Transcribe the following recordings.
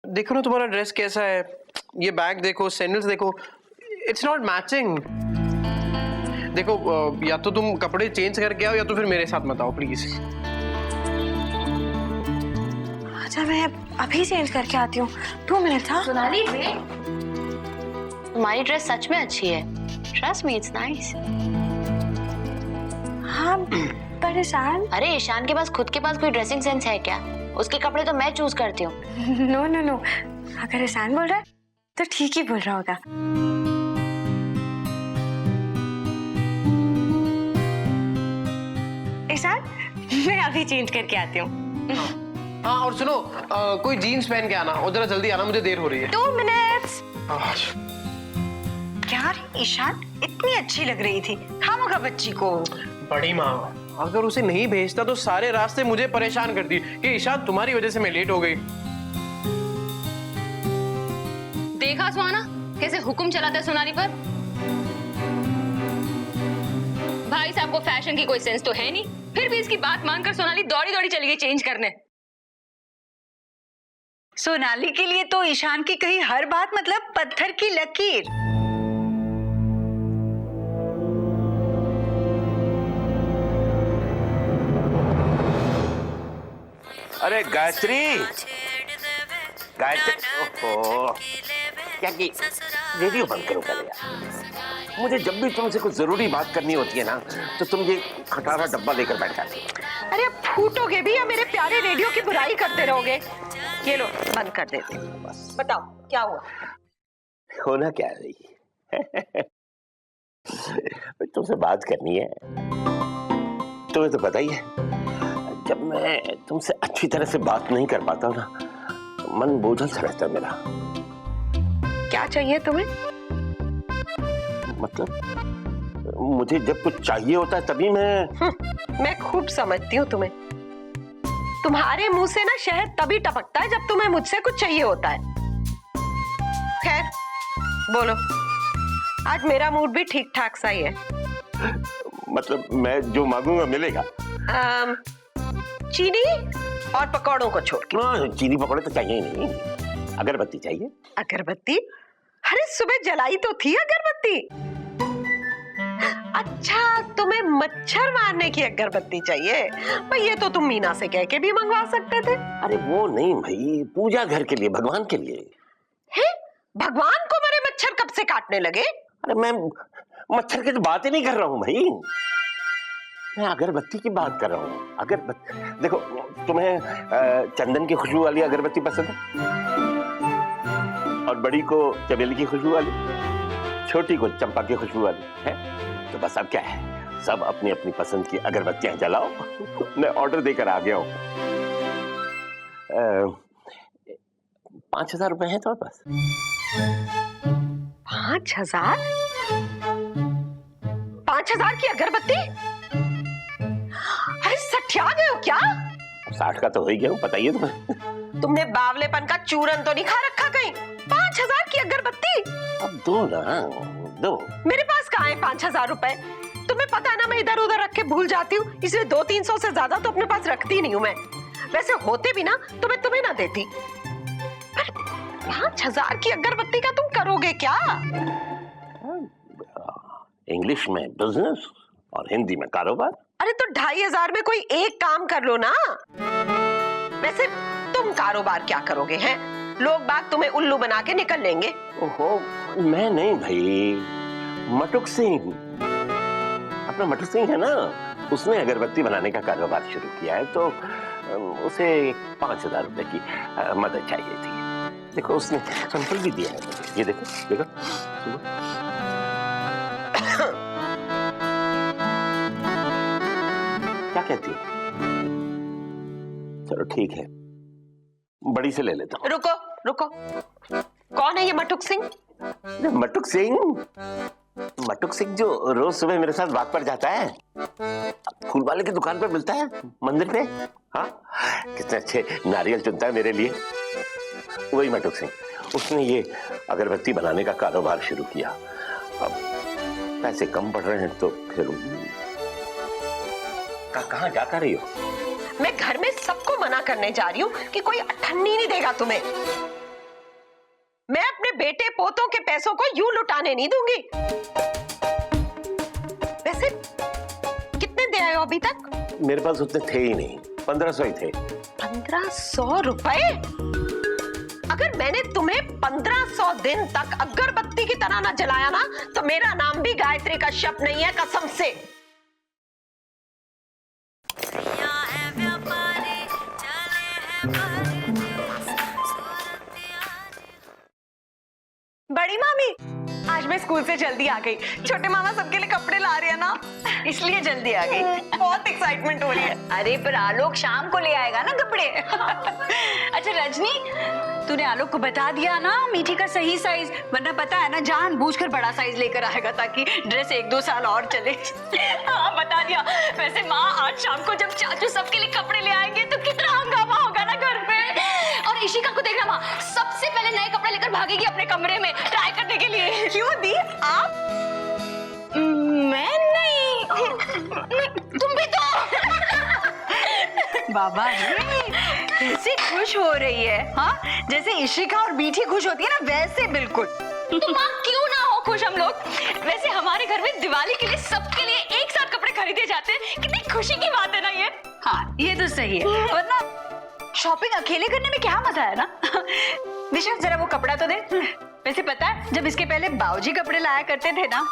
देखो ना तुम्हारा ड्रेस कैसा है, ये बैग देखो, सैंडल्स देखो, इट्स नॉट मैचिंग। देखो या तो तुम कपड़े चेंज करके आओ या तो फिर मेरे साथ मत आओ प्लीज। अच्छा मैं अभी चेंज करके आती हूँ, 2 मिनट। हाँ सोनाली वेट, तुम्हारी ड्रेस सच में अच्छी है। Trust me, it's nice. हाँ पर ईशान। अरे ईशान के पास खुद के पास कोई ड्रेसिंग सेंस है क्या? उसके कपड़े तो मैं चूज करती हूँ। नो नो नो, अगर ईशान बोल रहा है तो ठीक ही बोल रहा होगा। ईशान मैं अभी चेंज करके आती हूँ। हाँ और सुनो कोई जीन्स पहन के आना और जरा जल्दी आना, मुझे देर हो रही है। 2 मिनट्स। यार ईशान इतनी अच्छी लग रही थी, खामोगा बच्ची को। बड़ी माँ, अगर उसे नहीं भेजता तो सारे रास्ते मुझे परेशान करती कि ईशान तुम्हारी वजह से मैं लेट हो गई। देखा सुहाना कैसे हुक्म चलाता है सोनाली पर। भाई साहब को फैशन की कोई सेंस तो है नहीं, फिर भी इसकी बात मानकर सोनाली दौड़ी दौड़ी चली गई चेंज करने। सोनाली के लिए तो ईशान की कही हर बात मतलब पत्थर की लकीर। अरे गायत्री, गायत्री, ओहो, क्या की रेडियो बंद करो पहले यार। मुझे जब भी तुमसे कुछ जरूरी बात करनी होती है ना तो तुम ये खटारा डब्बा लेकर बैठ जाते हो। अरे अब फूटोगे भी या मेरे प्यारे रेडियो की बुराई करते रहोगे? ये लो बंद कर देते। बस बताओ क्या हुआ? होना क्या रही तुमसे बात करनी है। तुम्हें तो पता ही है, जब मैं तुमसे अच्छी तरह से बात नहीं कर पाता हूँ ना तो मन बोझल सा रहता है मेरा। क्या चाहिए तुम्हें? मतलब मुझे जब कुछ चाहिए होता है तभी मैं खूब समझती हूँ तुम्हें। तुम्हारे मुंह से ना शहद तभी टपकता है जब तुम्हें मुझसे कुछ चाहिए होता है। खैर बोलो, आज मेरा मूड भी ठीक ठाक सा ही है। मतलब मैं जो मांगूंगा मिलेगा? चीनी और पकौड़ों को छोड़ के। चीनी पकौड़े तो चाहिए ही नहीं, अगरबत्ती चाहिए। अगरबत्ती? अरे सुबह जलाई तो थी अगरबत्ती। अच्छा तुम्हें मच्छर मारने की अगरबत्ती चाहिए? भाई ये तो तुम मीना से कह के भी मंगवा सकते थे। अरे वो नहीं भाई, पूजा घर के लिए, भगवान के लिए। है? भगवान को मेरे मच्छर कब से काटने लगे? अरे मैं मच्छर की तो बात ही नहीं कर रहा हूँ भाई, मैं अगरबत्ती की बात कर रहा हूँ। अगरबत्ती देखो, तुम्हें चंदन की खुशबू वाली अगरबत्ती पसंद है और बड़ी को चमेली की खुशबू वाली, छोटी को चंपा की खुशबू वाली है। तो बस अब क्या है, सब अपनी अपनी पसंद की अगरबत्तियां जलाओ। मैं ऑर्डर देकर आ गया हूँ। 5,000 रुपए है तुम्हारे पास? 5,000? 5,000 की अगरबत्ती? अरे सठिया गए हो क्या? 60 का तो हो ही गया हूँ, पता ही है तुम्हें। तुमने बावलेपन का चूरन तो नहीं खा रखा कहीं? 5,000 की अगरबत्ती? अब दो ना, दो। मेरे पास कहाँ है 5,000 रुपए? तुम्हें पता है ना मैं इधर उधर रख के भूल जाती हूँ, इसलिए 200-300 से ज्यादा तो अपने पास रखती नहीं हूँ मैं। वैसे होते भी ना तो मैं तुम्हें ना देती। 5,000 की अगरबत्ती का तुम करोगे क्या? इंग्लिश में बिजनेस और हिंदी में कारोबार। अरे तो 2,500 में कोई एक काम कर लो ना। वैसे तुम कारोबार क्या करोगे हैं? लोग बाग तुम्हें उल्लू बना के निकल लेंगे। ओहो, मैं नहीं भाई, मटुक सिंह, अपना मटुक सिंह है ना, उसने अगरबत्ती बनाने का कारोबार शुरू किया है, तो उसे 5,000 रुपए की मदद चाहिए थी। देखो उसने सैंपल भी दिया है, ये देखो देखो। क्या कहती है? चलो ठीक है, बड़ी से ले लेता हूँ। रुको रुको, कौन है ये मटुक सिंह? मटुक सिंह? मटुक सिंह जो रोज सुबह मेरे साथ बात पर जाता है, फूल वाले की दुकान पर मिलता है मंदिर पे। हाँ, कितने अच्छे नारियल चुनता है मेरे लिए, वही मटुक सिंह। उसने ये अगरबत्ती बनाने का कारोबार शुरू किया। अब पैसे कम पड़ रहे हैं तो फिर कहाँ जाकर रही हो? मैं घर में सबको मना करने जा रही हूँ कि कोई अठन्नी नहीं देगा तुम्हें। मैं अपने बेटे पोतों के पैसों को यूं लुटाने नहीं दूंगी। वैसे कितने दे आए हो अभी तक? मेरे पास उतने थे ही नहीं, 1500 ही थे। 1500 रुपए? अगर मैंने तुम्हें 1500 दिन तक अगरबत्ती की तरह ना जलाया ना, तो मेरा नाम भी गायत्री कश्यप नहीं है, कसम से। बड़ी मामी, आज मैं स्कूल से जल्दी आ गई। छोटे मामा सबके लिए कपड़े ला रहे हैं ना, इसलिए जल्दी आ गई। बहुत एक्साइटमेंट हो रही है। अरे पर आलोक शाम को ले आएगा ना कपड़े। अच्छा रजनी, तूने आलोक को बता दिया ना मीठी का सही साइज? वरना पता है ना, जानबूझकर बड़ा साइज लेकर आएगा ताकि ड्रेस 1-2 साल और चले। हाँ बता दिया। वैसे माँ, आज शाम को जब चाचू सबके लिए कपड़े ले आएंगे तो कितना हंगामा होगा ना घर पे। और इशिका को देखना माँ, सबसे पहले नए कपड़े लेकर भागेगी अपने कमरे में ट्राई करने के लिए। क्यों दी? आप? मैं नहीं, तुम भी तो। बाबा जी कैसे खुश हो रही है, हाँ? जैसे इशिका और मीठी खुश होती है ना, वैसे बिल्कुल। तो माँ क्यों ना हो खुश हम लोग। वैसे हमारे घर में दिवाली के लिए सबके लिए एक साथ कपड़े खरीदे जाते हैं, कितनी खुशी की बात है ना ये। हाँ ये तो सही है, वरना शॉपिंग अकेले करने में क्या मजा है ना। निशा जरा वो कपड़ा तो दे। वैसे पता है, जब इसके पहले बाऊजी कपड़े लाया करते थे ना,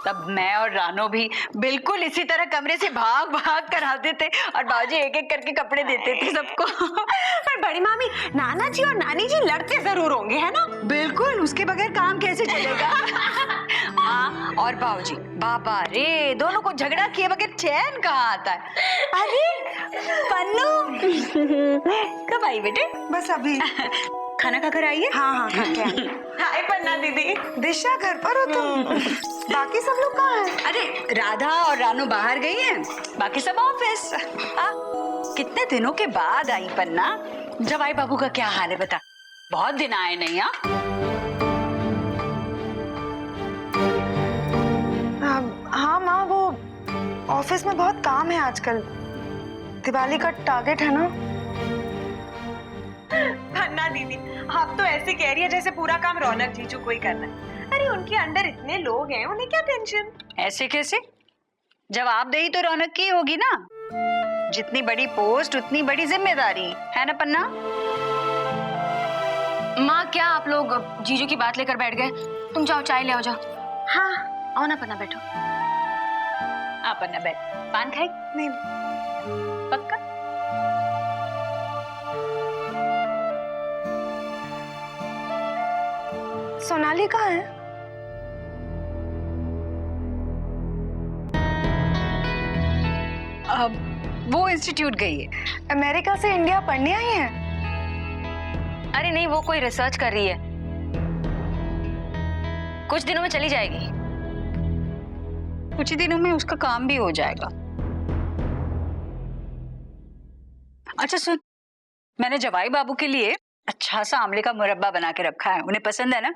तब मैं और रानो भी बिल्कुल इसी तरह कमरे से भाग भाग कर आते थे और बाऊजी एक एक करके कपड़े देते थे सबको। पर बड़ी मामी, नाना जी और नानी जी लड़ते जरूर होंगे, है ना? बिल्कुल, उसके बगैर काम कैसे चलेगा। हाँ, और बाऊजी, बाबा रे, दोनों को झगड़ा किए बगैर चैन कहाँ आता है। अरे पन्नू, कब आई बेटे? बस अभी खाना खाकर आई है? हाँ हाँ खा के आई। हाय पन्ना दीदी। दिशा घर पर हो तुम? बाकी सब लोग कहाँ हैं? अरे राधा और रानू बाहर गई हैं, बाकी सब ऑफिस। कितने दिनों के बाद आई पन्ना। जवाई बाबू का क्या हाल है बता? बहुत दिन आए नहीं। हाँ माँ, वो ऑफिस में बहुत काम है आजकल, दिवाली का टारगेट है ना। पन्ना दीदी, आप तो ऐसे कह रही है जैसे पूरा काम रौनक जीजू को ही करना है। अरे उनके अंडर इतने लोग हैं, उन्हें क्या टेंशन? ऐसे कैसे? जवाब दे ही तो रौनक की होगी ना। जितनी बड़ी पोस्ट उतनी बड़ी जिम्मेदारी, है ना पन्ना? माँ क्या आप लोग जीजू की बात लेकर बैठ गए? तुम जाओ चाय ले आओ, जाओ। हाँ आओ ना पन्ना, बैठो। आप पन्ना बैठ। पान खाई? नहीं। पक्का? सोनाली कहाँ है? अब वो इंस्टीट्यूट गई है। अमेरिका से इंडिया पढ़ने आई है? अरे नहीं, वो कोई रिसर्च कर रही है, कुछ दिनों में चली जाएगी। कुछ ही दिनों में उसका काम भी हो जाएगा। अच्छा सुन, मैंने जवाई बाबू के लिए अच्छा सा आंवले का मुरब्बा बना के रखा है, उन्हें पसंद है ना?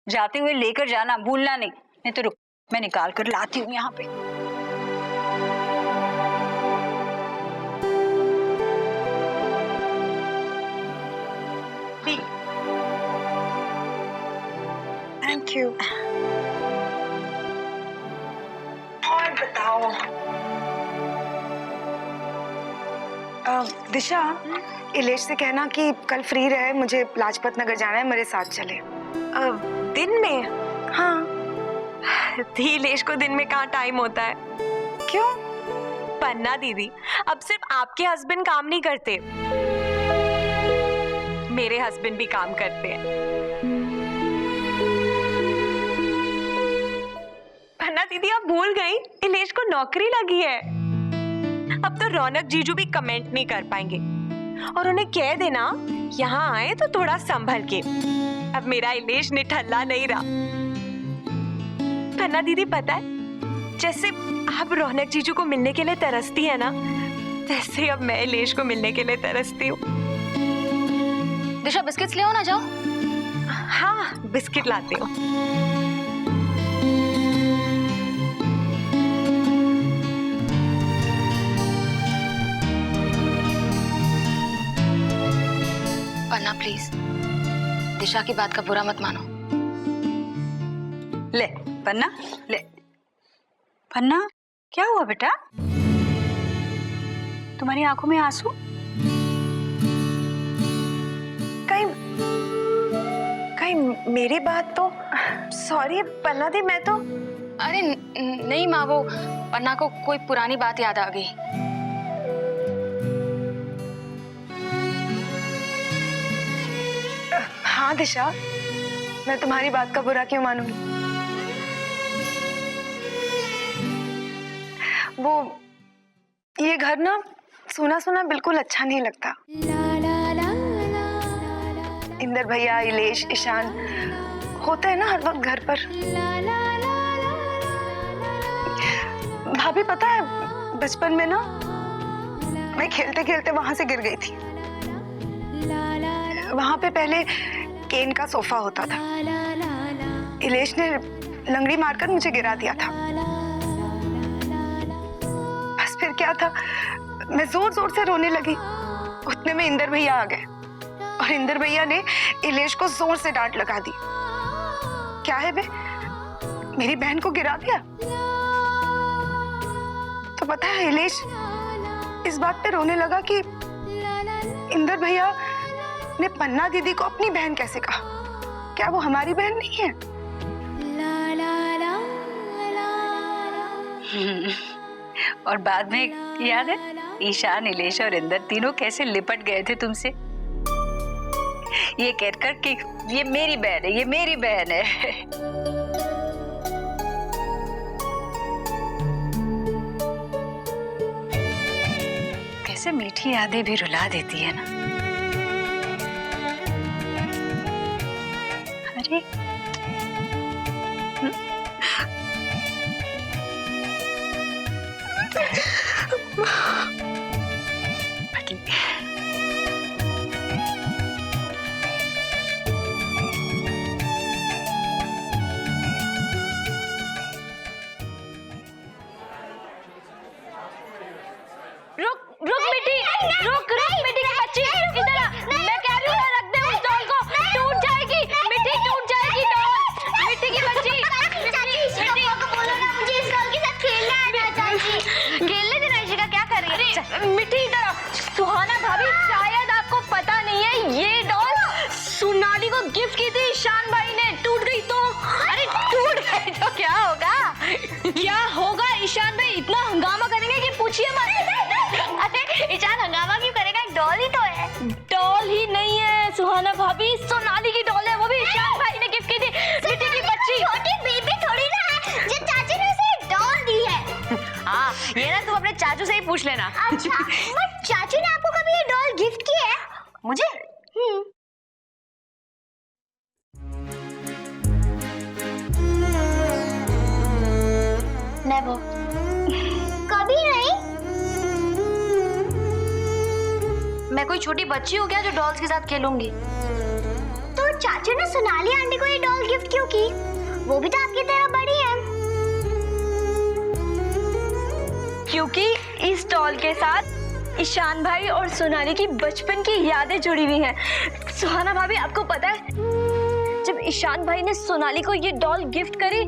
जाते हुए लेकर जाना, भूलना नहीं। नहीं तो रुक, मैं निकाल कर लाती हूँ यहाँ पे। Thank you. और बताओ दिशा, इलेश से कहना कि कल फ्री रहे, मुझे लाजपत नगर जाना है, मेरे साथ चले। दिन में? हाँ। इलेश को दिन में कहाँ टाइम होता है? क्यों? पन्ना दीदी, अब सिर्फ आपके हस्बैंड काम नहीं करते, मेरे हस्बैंड भी काम करते हैं। पन्ना दीदी आप भूल गई, इलेश को नौकरी लगी है। अब तो रौनक जीजू भी कमेंट नहीं कर पाएंगे, और उन्हें कह देना यहाँ आए तो थोड़ा संभल के। अब मेरा इलेश निठल्ला नहीं रहा। पन्ना दीदी पता है, जैसे आप रौनक जीजू को मिलने के लिए तरसती है ना, वैसे अब मैं इलेश को मिलने के लिए तरसती हूँ। दिशा बिस्किट्स ले आओ ना, जाओ। हाँ बिस्किट लाती हूँ। पन्ना प्लीज। दिशा की बात का बुरा मत मानो। ले पन्ना, ले पन्ना, क्या हुआ बेटा? तुम्हारी आंखों में आंसू? कहीं कहीं मेरी बात तो, सॉरी पन्ना दी, मैं तो अरे नहीं माँ, वो पन्ना को कोई पुरानी बात याद आ गई। हाँ दिशा, मैं तुम्हारी बात का बुरा क्यों मानूंगी? वो ये घर ना सुना सुना बिल्कुल अच्छा नहीं लगता। इंदर भैया, इलेश, ईशान होते हैं ना हर वक्त घर पर। भाभी पता है, बचपन में ना मैं खेलते खेलते वहां से गिर गई थी। वहां पे पहले केन का सोफा होता था। इलेश ने लंगड़ी मारकर मुझे गिरा दिया था। बस फिर क्या था, मैं जोर जोर से रोने लगी। उतने में इंदर भैया आ गए और इंदर भैया ने इलेश को जोर से डांट लगा दी। क्या है बे, मेरी बहन को गिरा दिया? तो पता है इलेश इस बात पे रोने लगा कि इंदर भैया ने पन्ना दीदी को अपनी बहन कैसे कहा? क्या वो हमारी बहन नहीं है? और बाद में याद है ईशान, इलेश और इंदर तीनों कैसे लिपट गए थे तुमसे, ये कहकर कि ये मेरी बहन है, ये मेरी बहन है। कैसे मीठी यादें भी रुला देती है ना। अरे रुक रुक मिठी, रुक रुक मिठी की बच्ची, इधर आ। मैं कह रही हूँ ना, रख दे उस डॉल को, टूट जाएगी मिठी, टूट जाएगी डॉल। मिठी की बच्ची, मिठी को बोलो ना, मुझे इस डॉल के साथ खेलना है चाची। खेलने देना, इशिका क्या कर रही है? मिठी इधर आ। सुहाना भाभी, शायद आपको पता नहीं है, ये डॉल सोनाली को गिफ्ट की थी ईशान भाई ने। टूट गई तो? अरे टूट गई तो क्या होगा? क्या होगा? ईशान भाई इतना हंगामा करेंगे कि पूछिए मत। अरे ईशान हंगामा क्यों करेगा? डॉल ही तो है। डॉल ही नहीं है सुहाना भाभी, सोनाली की डॉल है, वो भी ईशान भाई ने गिफ्ट की थी। मिठी की बच्ची, छोटी बेबी थोड़ी ना है जो चाची ने उसे डॉल दी है। हाँ, ये ना तुम अपने चाचू से ही पूछ लेना। अच्छा, बट चाचू ने आपको कभी ये डॉल गिफ्ट की है? मुझे? नेवर, कभी नहीं। मैं कोई छोटी बच्ची हूँ क्या जो डॉल्स के साथ खेलूंगी? तो चाचू ने सोनाली आंटी को ये डॉल गिफ्ट क्यों की? वो भी तो आपकी तरह बड़ी है। क्योंकि इस डॉल के साथ ईशान भाई और सोनाली की बचपन की यादें जुड़ी हुई हैं। सुहाना भाभी, आपको पता है जब ईशान भाई ने सोनाली को ये डॉल गिफ्ट करी,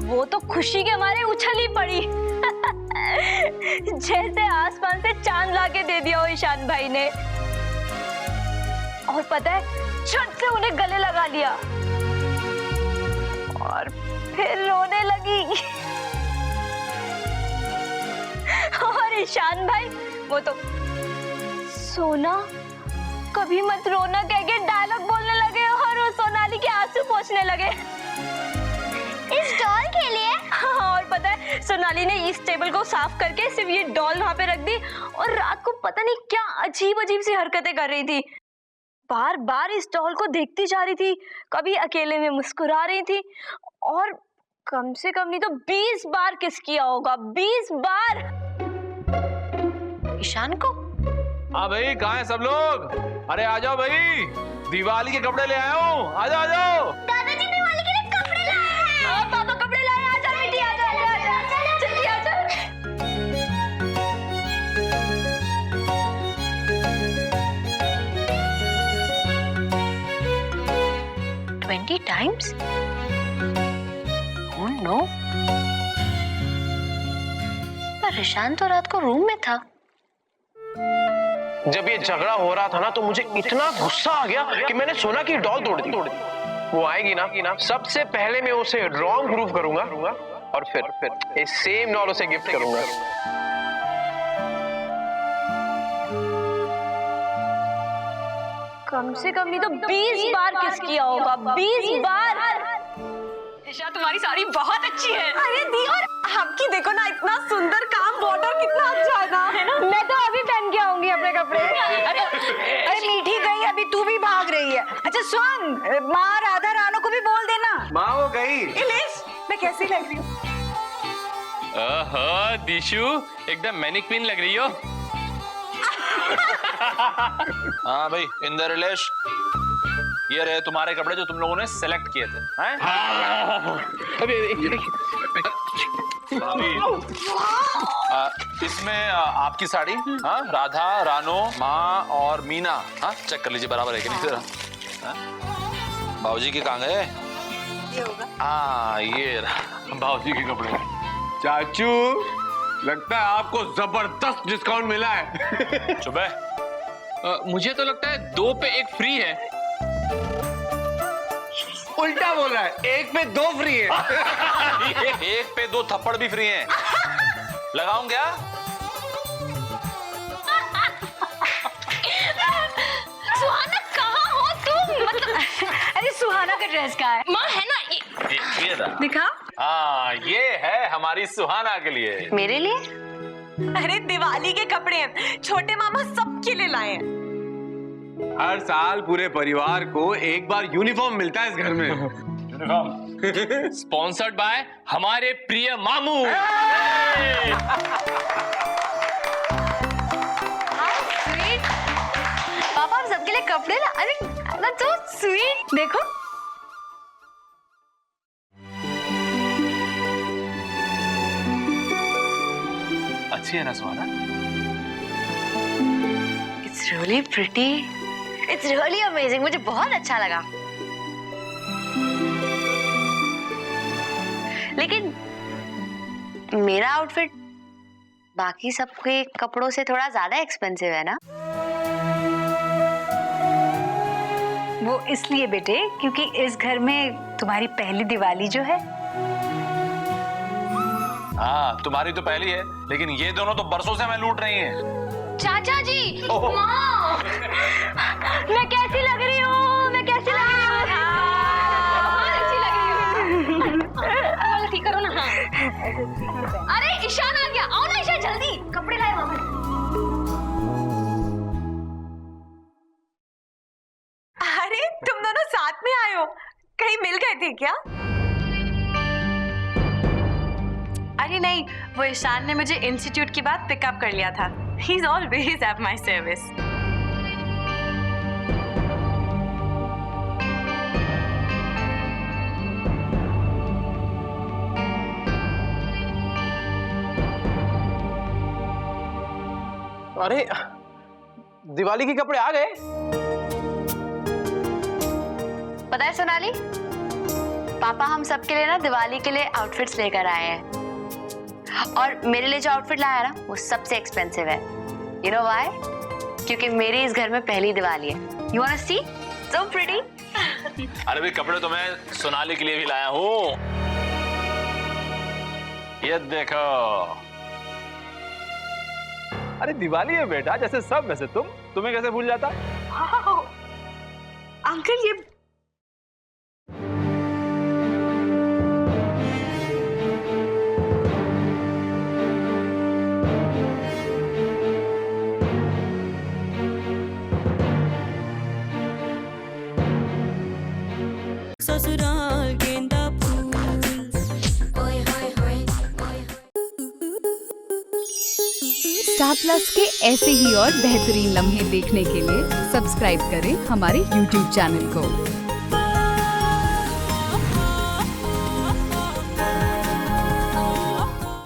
वो तो खुशी के मारे उछल ही पड़ी। जैसे आसमान से चांद लाके दे दिया हो ईशान भाई ने। और पता है, झट से उन्हें गले लगा लिया और फिर रोने लगी। और ईशान भाई वो तो सोना कभी मत रोना कह के डायलॉग बोलने लगे और वो सोनाली के आंसू पोंछने लगे इस डॉल के लिए। और पता है, सोनाली ने इस टेबल को साफ करके सिर्फ ये डॉल वहां पे रख दी और रात को पता नहीं क्या अजीब अजीब सी हरकतें कर रही थी। बार बार इस डॉल को देखती जा रही थी, कभी अकेले में मुस्कुरा रही थी और कम से कम नहीं तो 20 बार किस किया होगा, 20 बार। ईशान को? हाँ भाई, कहाँ हैं सब लोग? अरे आ जाओ भाई, दिवाली के कपड़े ले आया हूँ, आ जाओ आ जाओ। दादाजी दिवाली के लिए कपड़े लाए हैं। हाँ पापा कपड़े लाए, आ जा बेटी, आ जा जल्दी आ जा। 20 times? Oh no. पर ईशान तो रात को रूम में था। जब ये झगड़ा हो रहा था ना तो मुझे इतना गुस्सा आ गया कि मैंने सोना की डॉल तोड़ दी। वो आएगी ना सबसे पहले मैं उसे रॉन्ग प्रूफ करूंगा और फिर ये सेम डॉल उसे गिफ्ट करूंगा। कम से कम नहीं तो 20 बार किस किया होगा, 20 बार। ईशा तुम्हारी साड़ी बहुत अच्छी है। अरे दी, और आपकी देखो ना, इतना सुंदर काम, बॉर्डर कितना अच्छा है ना। मैं तो अभी पहन के आऊंगी अपने कपड़े। अरे मीठी गई, अभी तू भी भाग रही है। अच्छा सुन, माँ राधा रानो को भी बोल देना। माँ वो गई। इलेश, मैं कैसी लग रही हूँ? ओहो दिशु, एकदम मैनिक्विन लग रही हो। हाँ भाई इंदर इलेश, ये रहे तुम्हारे कपड़े जो तुम लोगों ने सेलेक्ट किए थे। इसमें आपकी साड़ी, हाँ, राधा, रानो, माँ और मीना, हाँ, चेक कर लीजिए बराबर है कि नहीं जरा। बाबूजी के कहाँ गए? हाँ ये बाबूजी के कपड़े। चाचू, लगता है आपको जबरदस्त डिस्काउंट मिला है। सुबह मुझे तो लगता है 2 पे 1 फ्री है। उल्टा बोल रहा है, 1 पे 2 फ्री है। 1 पे 2 थप्पड़ भी फ्री हैं। लगाऊं क्या? सुहाना कहाँ हो तुम? मतलब अरे सुहाना का ड्रेस का है। माँ है ना ये रहा। दिखा। हाँ ये है हमारी सुहाना के लिए। मेरे लिए? अरे दिवाली के कपड़े हैं, छोटे मामा सबके लिए लाए हैं। हर साल पूरे परिवार को एक बार यूनिफॉर्म मिलता है इस घर में। यूनिफॉर्म स्पॉन्सर्ड बाय हमारे प्रिय मामू। स्वीट पापा, हम सबके लिए कपड़े ला। अरे दैट्स सो स्वीट। देखो अच्छी है ना सुहाना? It's really pretty, it's really amazing. मुझे बहुत अच्छा लगा। लेकिन मेरा आउटफिट बाकी सबके कपड़ों से थोड़ा ज्यादा एक्सपेंसिव है ना? वो इसलिए बेटे क्योंकि इस घर में तुम्हारी पहली दिवाली जो है। हाँ तुम्हारी तो पहली है, लेकिन ये दोनों तो बरसों से मैं लूट रही हैं। चाचा जी, माँ, मैं कैसी लग रही हूँ? मैं कैसी लग रही हूँ? बहुत अच्छी लग रही हूँ। ठीक करो ना। हाँ। अरे ईशान आ गया, आओ ना ईशान, जल्दी कपड़े लाए मामा। अरे तुम दोनों साथ में आए हो, कहीं मिल गए थे क्या? अरे नहीं, वो ईशान ने मुझे इंस्टीट्यूट के बाद पिकअप कर लिया था। He is always at my service. अरे दिवाली के कपड़े आ गए। पता है सोनाली, पापा हम सबके लिए ना दिवाली के लिए आउटफिट्स लेकर आए हैं। और मेरे लिए जो आउटफिट लाया है ना, वो सबसे एक्सपेंसिव है। You know why? क्योंकि मेरी इस घर में पहली दिवाली है। You want to see? So pretty. अरे भाई कपड़े तो मैं सोनाली के लिए भी लाया हूँ। ये देखो। अरे दिवाली है बेटा, जैसे सब वैसे तुम्हें कैसे भूल जाता? अंकल ये ससुराल गेंदा फूल। स्टार प्लस के ऐसे ही और बेहतरीन लम्हे देखने के लिए सब्सक्राइब करें हमारे YouTube चैनल को।